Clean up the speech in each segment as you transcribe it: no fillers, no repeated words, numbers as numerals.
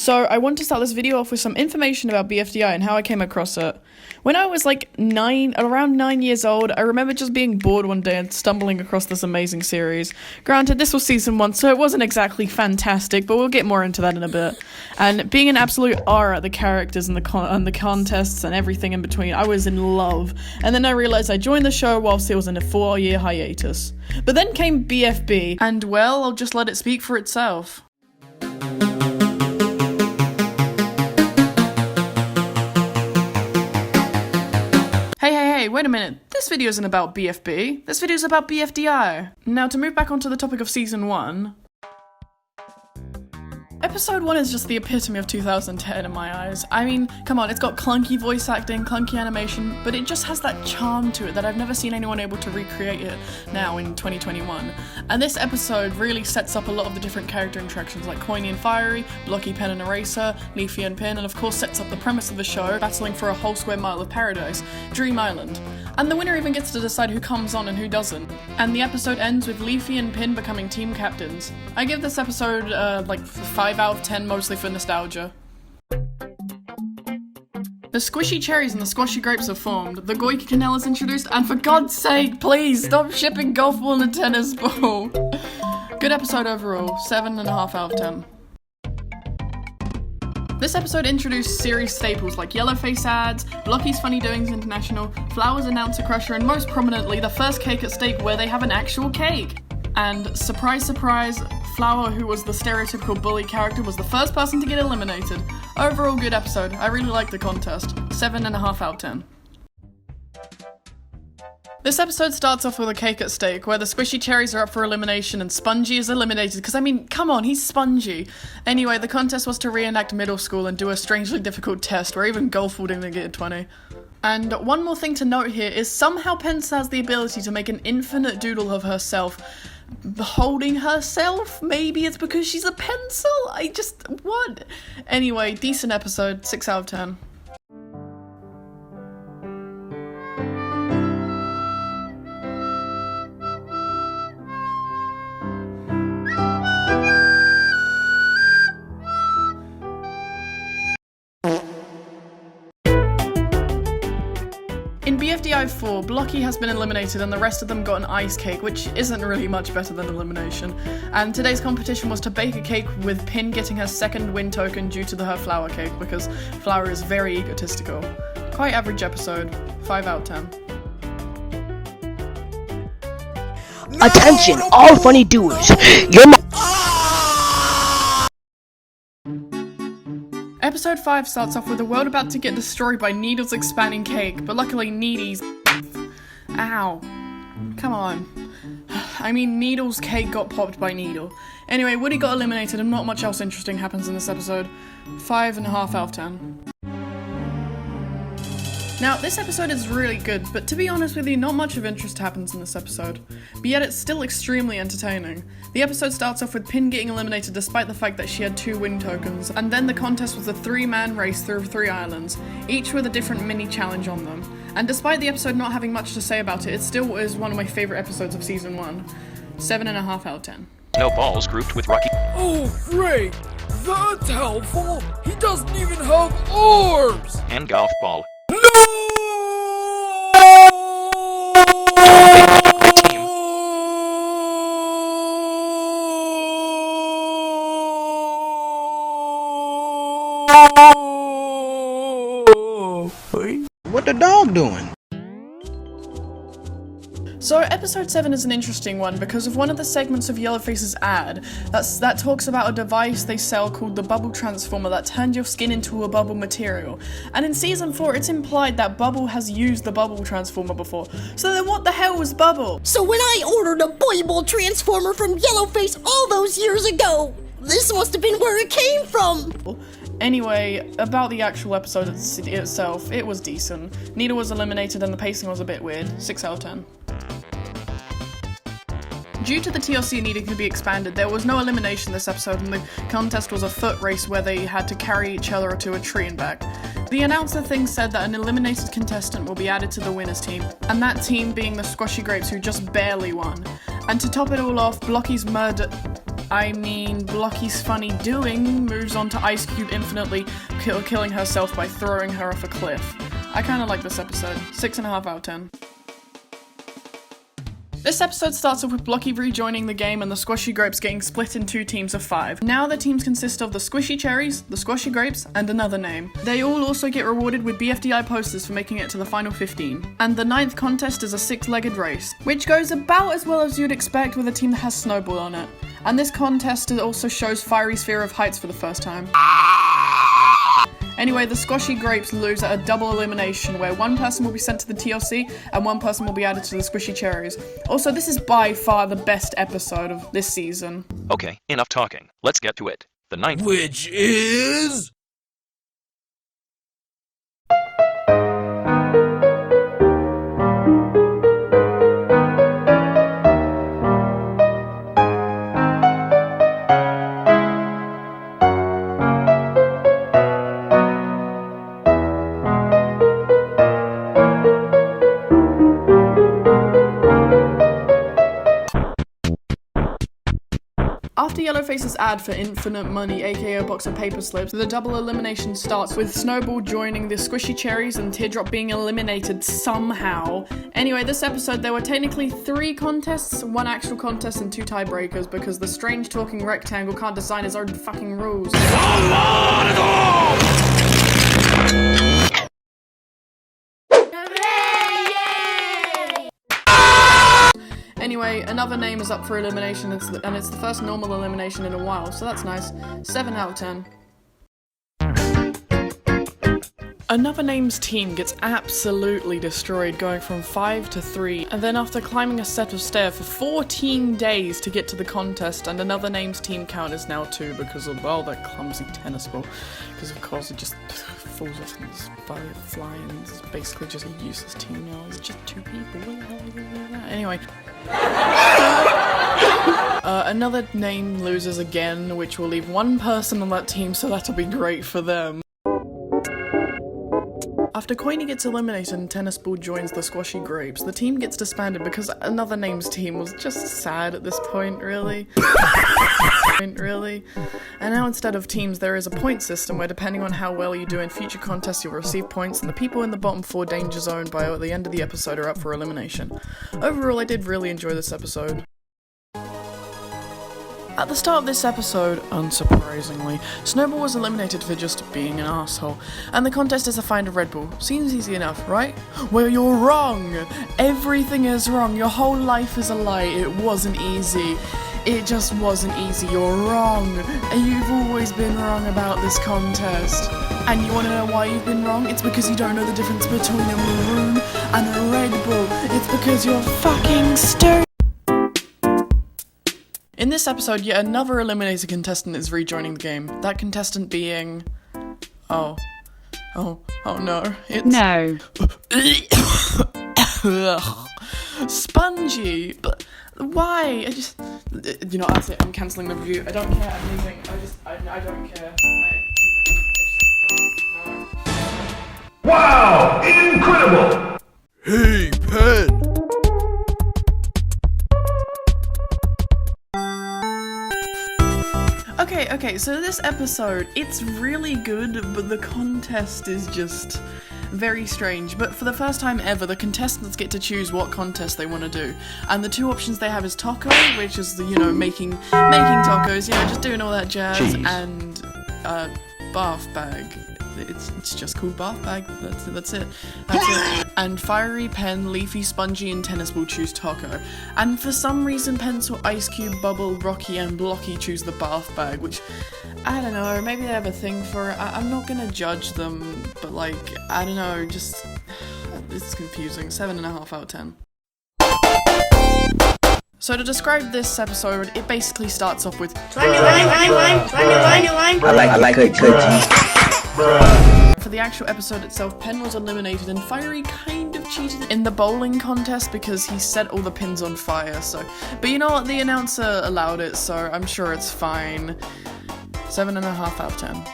So I want to start this video off with some information about B.F.D.I and how I came across it. When I was like around 9 years old, I remember just being bored one day and stumbling across this amazing series. Granted, this was season 1, so it wasn't exactly fantastic, but we'll get more into that in a bit. And being an absolute R at the characters and the contests and everything in between, I was in love. And then I realised I joined the show whilst it was in a 4-year hiatus. But then came BFB, and well, I'll just let it speak for itself. Hey, wait a minute, this video isn't about BFB, this video is about B.F.D.I. Now, to move back onto the topic of season 1, Episode 1 is just the epitome of 2010 in my eyes. I mean, come on, it's got clunky voice acting, clunky animation, but it just has that charm to it that I've never seen anyone able to recreate it now in 2021. And this episode really sets up a lot of the different character interactions like Coiny and Fiery, Blocky, Pen and Eraser, Leafy and Pin, and of course sets up the premise of the show, battling for a whole square mile of paradise, Dream Island. And the winner even gets to decide who comes on and who doesn't. And the episode ends with Leafy and Pin becoming team captains. I give this episode like 5 out of 10, mostly for nostalgia. The squishy cherries and the squashy grapes have formed, the Goiki canal is introduced, and for God's sake, please stop shipping golf ball and a tennis ball. Good episode overall, 7.5 out of 10. This episode introduced series staples like Yellowface ads, Blocky's Funny Doings International, Flowers Announcer Crusher, and most prominently, the first cake at stake where they have an actual cake. And surprise, surprise, Flower, who was the stereotypical bully character, was the first person to get eliminated. Overall, good episode. I really liked the contest. 7.5 out of 10. This episode starts off with a cake at stake, where the squishy cherries are up for elimination and Spongy is eliminated, because I mean, come on, he's spongy. Anyway, the contest was to reenact middle school and do a strangely difficult test, where even golf wouldn't get a 20. And one more thing to note here is somehow Pence has the ability to make an infinite doodle of herself, holding herself. Maybe it's because she's a pencil? What? Anyway, decent episode, 6 out of 10. In B.F.D.I 4, Blocky has been eliminated and the rest of them got an ice cake, which isn't really much better than elimination. And today's competition was to bake a cake with Pin getting her second win token due to her flower cake, because Flower is very egotistical. Quite average episode, 5 out of 10. No! Attention, all funny doers! Episode 5 starts off with the world about to get destroyed by Needle's expanding cake, but luckily Needy's... Ow. Come on. I mean, Needle's cake got popped by Needle. Anyway, Woody got eliminated and not much else interesting happens in this episode. 5.5 out of 10. Now, this episode is really good, but to be honest with you, not much of interest happens in this episode. But yet it's still extremely entertaining. The episode starts off with Pin getting eliminated despite the fact that she had 2 win tokens, and then the contest was a 3-man race through 3 islands, each with a different mini-challenge on them. And despite the episode not having much to say about it, it still is one of my favourite episodes of season 1. 7.5 out of 10. No balls grouped with Rocky. Oh, great! That's helpful! He doesn't even have arms! And golf ball. No! What the dog doing? So episode 7 is an interesting one because of one of the segments of Yellowface's ad that talks about a device they sell called the Bubble Transformer that turns your skin into a bubble material. And in season 4 it's implied that Bubble has used the Bubble Transformer before. So then what the hell was Bubble? So when I ordered a Bubble Transformer from Yellowface all those years ago, this must have been where it came from! Anyway, about the actual episode itself, it was decent. Needle was eliminated and the pacing was a bit weird. 6 out of 10. Due to the TLC needing to be expanded, there was no elimination this episode and the contest was a foot race where they had to carry each other to a tree and back. The announcer thing said that an eliminated contestant will be added to the winners team, and that team being the Squashy Grapes who just barely won. And to top it all off, Blocky's murder... I mean, Blocky's funny doing moves on to Ice Cube infinitely, killing herself by throwing her off a cliff. I kinda like this episode. 6.5 out of 10. This episode starts off with Blocky rejoining the game and the Squashy Grapes getting split in 2 teams of 5. Now the teams consist of the Squishy Cherries, the Squashy Grapes, and another name. They all also get rewarded with B.F.D.I posters for making it to the final 15. And the 9th contest is a 6-legged race, which goes about as well as you'd expect with a team that has Snowball on it. And this contest also shows Fiery's fear of heights for the first time. Anyway, the Squashy Grapes lose at a double elimination where one person will be sent to the TLC and one person will be added to the Squishy Cherries. Also, this is by far the best episode of this season. Okay, enough talking. Let's get to it. The 9th. Which is... After Yellowface's ad for infinite money, aka a box of paper slips, the double elimination starts with Snowball joining the Squishy Cherries and Teardrop being eliminated somehow. Anyway, this episode there were technically 3 contests, 1 actual contest and 2 tiebreakers because the strange talking rectangle can't design his own fucking rules. Anyway, another name is up for elimination, and it's the first normal elimination in a while, so that's nice. 7 out of 10. Another Name's team gets absolutely destroyed, going from 5 to 3, and then after climbing a set of stairs for 14 days to get to the contest, and Another Name's team count is now 2 because of, well, that clumsy tennis ball. Because of course it just falls off and it's flying, and it's basically just a useless team now. It's just 2 people. What the hell are you doing that? Anyway. Another Name loses again, which will leave 1 person on that team, so that'll be great for them. After Coiny gets eliminated and Tennis Ball joins the Squashy Grapes, the team gets disbanded because Another Name's team was just sad at this point, really. And now instead of teams, there is a point system where depending on how well you do in future contests, you'll receive points, and the people in the bottom 4 danger zone by the end of the episode are up for elimination. Overall, I did really enjoy this episode. At the start of this episode, unsurprisingly, Snowball was eliminated for just being an asshole, and the contest is to find a Red Bull. Seems easy enough, right? Well, you're wrong! Everything is wrong. Your whole life is a lie. It wasn't easy. It just wasn't easy. You're wrong. And you've always been wrong about this contest. And you want to know why you've been wrong? It's because you don't know the difference between a maroon and a Red Bull. It's because you're fucking stupid. In this episode, yet another eliminated contestant is rejoining the game. That contestant being... Oh no. It's... No. Spongy! But why? You know, that's it. I'm cancelling the review. I don't care. I'm leaving. I don't care. Wow! Incredible! Hey, Pen! Okay, so this episode, it's really good, but the contest is just very strange. But for the first time ever, the contestants get to choose what contest they want to do. And the 2 options they have is taco, which is the, making tacos, just doing all that jazz, Jeez. And bath bag. It's just called bath bag. That's it. And Fiery, Pen, Leafy, Spongy, and Tennis Ball choose taco. And for some reason, Pencil, Ice Cube, Bubble, Rocky, and Blocky choose the bath bag, which I don't know. Maybe they have a thing for it. I'm not gonna judge them, but I don't know. Just it's confusing. 7.5 out of 10. So to describe this episode, it basically starts off with I like good cookies. For the actual episode itself, Pen was eliminated and Fiery kind of cheated in the bowling contest because he set all the pins on fire, but you know what, the announcer allowed it, so I'm sure it's fine. 7.5 out of 10.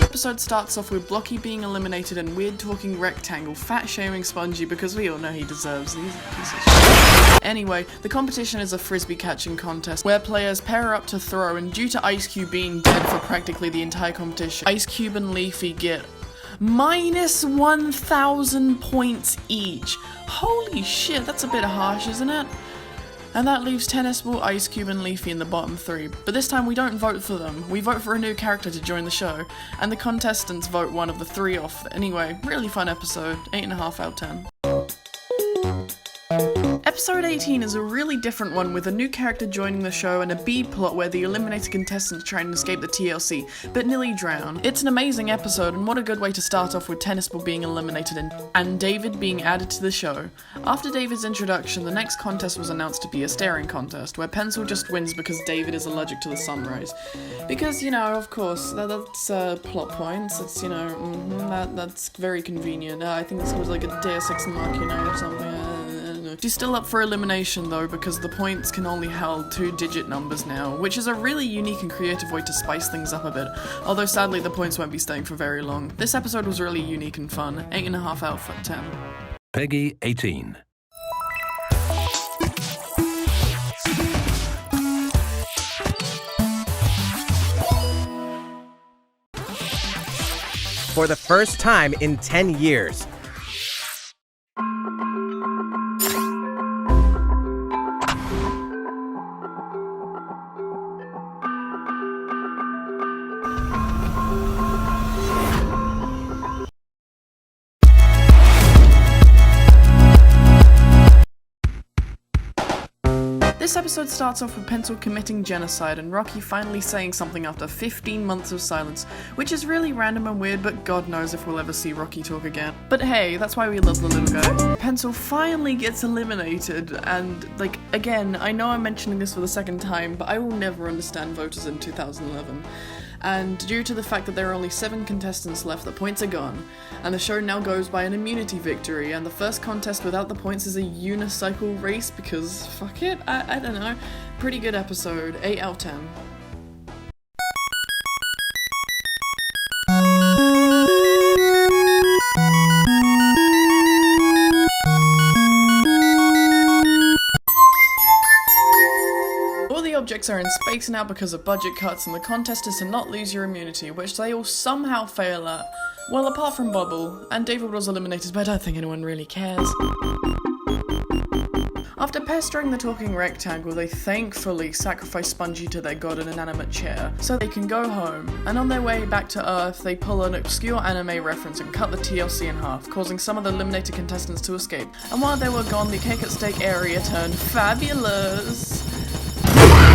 Episode starts off with Blocky being eliminated and weird talking rectangle fat shaming Spongy because we all know he deserves these pieces of shit. Anyway, the competition is a frisbee catching contest where players pair up to throw, and due to Ice Cube being dead for practically the entire competition, Ice Cube and Leafy get minus 1,000 points each. Holy shit, that's a bit harsh, isn't it? And that leaves Tennis Ball, Ice Cube and Leafy in the bottom 3. But this time we don't vote for them, we vote for a new character to join the show, and the contestants vote one of the 3 off. Anyway, really fun episode, 8.5 out of 10. Episode 18 is a really different one with a new character joining the show and a B-plot where the eliminated contestants try and escape the TLC, but nearly drown. It's an amazing episode, and what a good way to start off with Tennis Ball being eliminated and David being added to the show. After David's introduction, the next contest was announced to be a staring contest, where Pencil just wins because David is allergic to the sun rays. Because, you know, of course, that's plot points, it's, you know, that's very convenient. I think this was like a Deus Ex Machina or something. She's still up for elimination though, because the points can only hold 2-digit numbers now, which is a really unique and creative way to spice things up a bit, although sadly the points won't be staying for very long. This episode was really unique and fun, 8.5 out of 10. Peggy 18. For the first time in 10 years, This episode starts off with Pencil committing genocide and Rocky finally saying something after 15 months of silence, which is really random and weird, but God knows if we'll ever see Rocky talk again. But hey, that's why we love the little guy. Pencil finally gets eliminated, and like, again, I know I'm mentioning this for the second time, but I will never understand voters in 2011. And due to the fact that there are only 7 contestants left, the points are gone, and the show now goes by an immunity victory, and the first contest without the points is a unicycle race because fuck it, I don't know. Pretty good episode, 8 out of 10. Objects are in space now because of budget cuts, and the contest is to not lose your immunity, which they all somehow fail at. Well, apart from Bubble, and David was eliminated, but I don't think anyone really cares. After pestering the talking rectangle, they thankfully sacrifice Spongy to their god in an animate chair, so they can go home, and on their way back to Earth, they pull an obscure anime reference and cut the TLC in half, causing some of the eliminated contestants to escape. And while they were gone, the cake at stake area turned fabulous!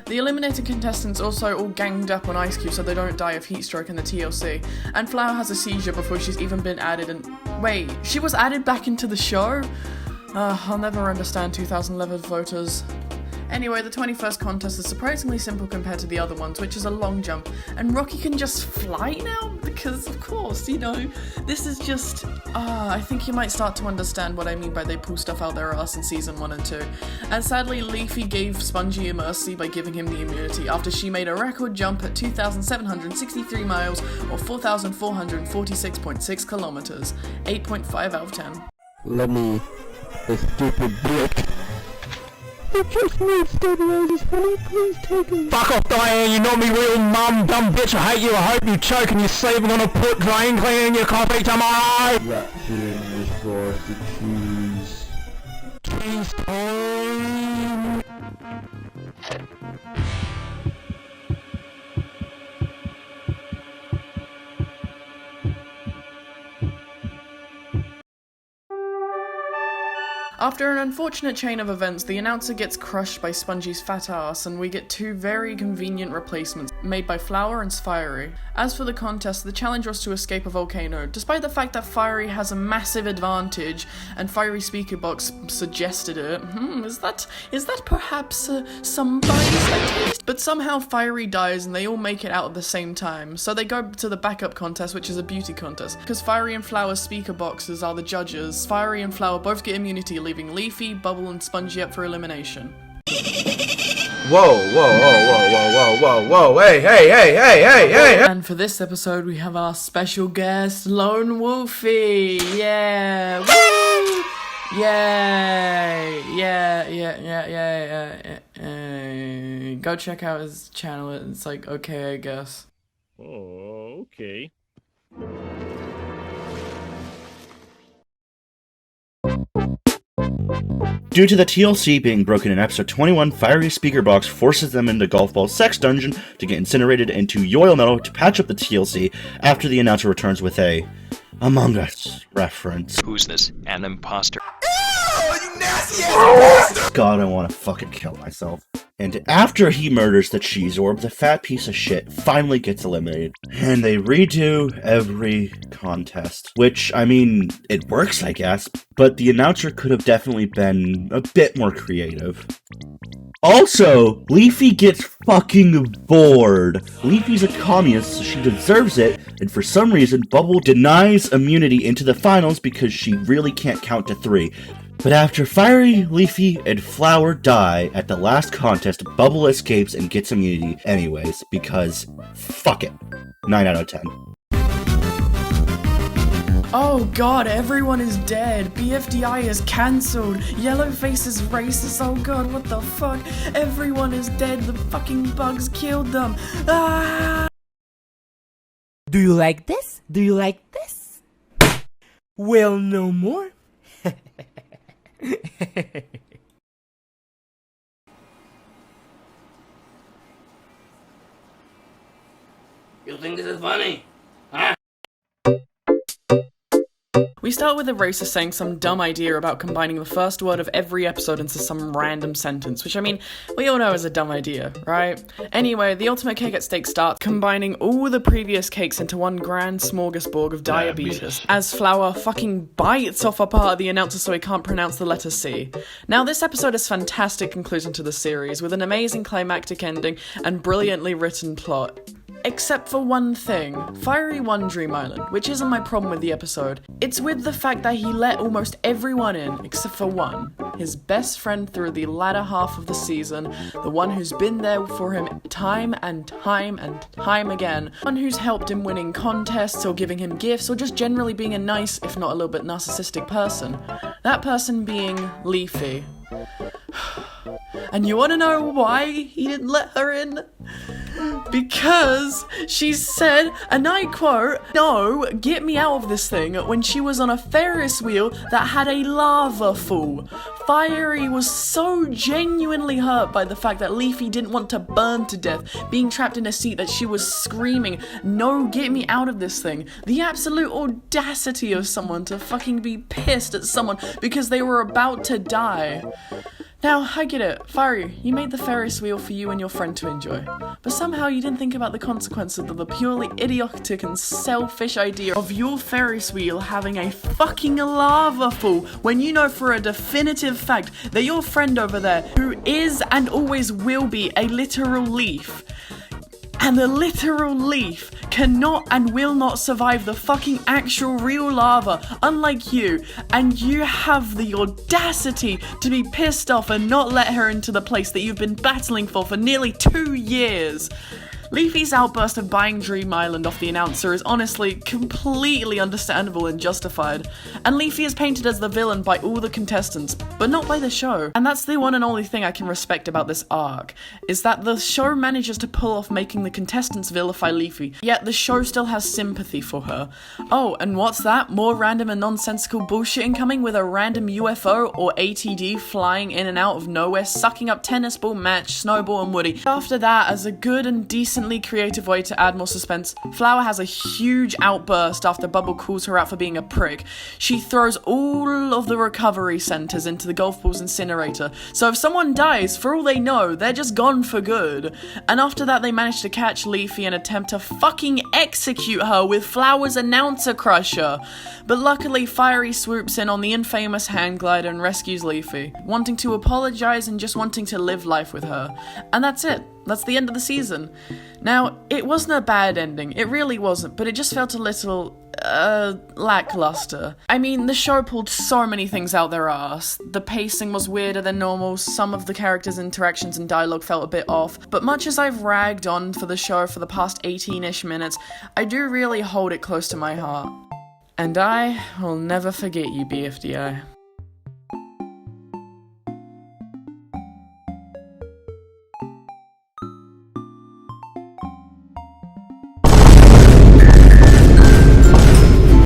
The eliminated contestants also all ganged up on Ice Cube so they don't die of heat stroke in the TLC, and Flower has a seizure before she's even been added and- wait, she was added back into the show? I'll never understand 2011 voters. Anyway, the 21st contest is surprisingly simple compared to the other ones, which is a long jump, and Rocky can just fly now? Because, of course, you know, this is just, I think you might start to understand what I mean by they pull stuff out their ass in season 1 and 2. And sadly, Leafy gave Spongy a mercy by giving him the immunity after she made a record jump at 2,763 miles, or 4,446.6 kilometers, 8.5 out of 10. Let me, a stupid brick. I just need stabilizers, honey. Please take them. Fuck off, Diane. You're not me real mum, dumb bitch. I hate you. I hope you choke and you're sleeping on a put drain cleaning your coffee tomorrow. Wrapped in this frosted cheese. Cheese time. After an unfortunate chain of events, the announcer gets crushed by Spongy's fat ass, and we get 2 very convenient replacements, made by Flower and Fiery. As for the contest, the challenge was to escape a volcano, despite the fact that Fiery has a massive advantage, and Fiery's speaker box suggested it. Is that perhaps some bias I taste? But somehow Fiery dies and they all make it out at the same time, so they go to the backup contest, which is a beauty contest. Because Fiery and Flower's speaker boxes are the judges, Fiery and Flower both get immunity, leaving Leafy, Bubble, and Spongy up for elimination. Whoa, hey. And for this episode, we have our special guest, Lone Wolfy. Yeah, woo! Yay! Yeah. Go check out his channel. It's like, okay, I guess. Oh, okay. Due to the TLC being broken in episode 21, Fiery's speaker box forces them into Golf Ball's sex dungeon to get incinerated into Yoil Meadow to patch up the TLC after the announcer returns with a Among Us reference. Who's this? An imposter. God, I want to fucking kill myself. And after he murders the cheese orb, the fat piece of shit finally gets eliminated. And they redo every contest. Which, I mean, it works, I guess, but the announcer could have definitely been a bit more creative. Also, Leafy gets fucking bored. Leafy's a communist, so she deserves it, and for some reason, Bubble denies immunity into the finals because she really can't count to 3. But after Fiery, Leafy, and Flower die at the last contest, Bubble escapes and gets immunity anyways, because fuck it. 9 out of 10. Oh god, everyone is dead. B.F.D.I is cancelled. Yellowface is racist. Oh god, what the fuck? Everyone is dead. The fucking bugs killed them. Ah! Do you like this? Do you like this? Well, no more. You think this is funny? Huh? We start with a racist saying some dumb idea about combining the first word of every episode into some random sentence, which I mean, we all know is a dumb idea, right? Anyway, the ultimate cake at stake starts, combining all the previous cakes into one grand smorgasbord of diabetes, as Flower fucking bites off a part of the announcer so he can't pronounce the letter C. Now, this episode is a fantastic conclusion to the series, with an amazing climactic ending and brilliantly written plot. Except for one thing. Fiery won Dream Island, which isn't my problem with the episode. It's with the fact that he let almost everyone in, except for one. His best friend through the latter half of the season, the one who's been there for him time and time and time again, one who's helped him winning contests or giving him gifts or just generally being a nice, if not a little bit narcissistic person. That person being Leafy. And you want to know why he didn't let her in? Because she said, and I quote, "No, get me out of this thing," when she was on a Ferris wheel that had a lava fall. Fiery was so genuinely hurt by the fact that Leafy didn't want to burn to death, being trapped in a seat, that she was screaming, "No, get me out of this thing." The absolute audacity of someone to fucking be pissed at someone because they were about to die. Now, I get it. Fiery, you made the Ferris wheel for you and your friend to enjoy. But somehow you didn't think about the consequences of the purely idiotic and selfish idea of your Ferris wheel having a fucking lava fall when you know for a definitive fact that your friend over there, who is and always will be a literal leaf, and the literal leaf cannot and will not survive the fucking actual real lava, unlike you, and you have the audacity to be pissed off and not let her into the place that you've been battling for nearly 2 years. Leafy's outburst of buying Dream Island off the announcer is honestly completely understandable and justified, and Leafy is painted as the villain by all the contestants, but not by the show. And that's the one and only thing I can respect about this arc, is that the show manages to pull off making the contestants vilify Leafy, yet the show still has sympathy for her. Oh, and what's that? More random and nonsensical bullshit incoming with a random UFO or ATD flying in and out of nowhere, sucking up Tennis Ball, Match, Snowball and Woody. After that, as a good and decent creative way to add more suspense, Flower has a huge outburst after Bubble calls her out for being a prick. She throws all of the recovery centers into the golf ball's incinerator, so if someone dies, for all they know, they're just gone for good. And after that, they manage to catch Leafy and attempt to fucking execute her with Flower's announcer crusher. But luckily, Fiery swoops in on the infamous hand glider and rescues Leafy, wanting to apologize and just wanting to live life with her. And that's it. That's the end of the season. Now, it wasn't a bad ending, it really wasn't, but it just felt a little, lackluster. I mean, the show pulled so many things out their arse. The pacing was weirder than normal, some of the characters' interactions and dialogue felt a bit off, but much as I've ragged on for the show for the past 18-ish minutes, I do really hold it close to my heart. And I will never forget you, B.F.D.I.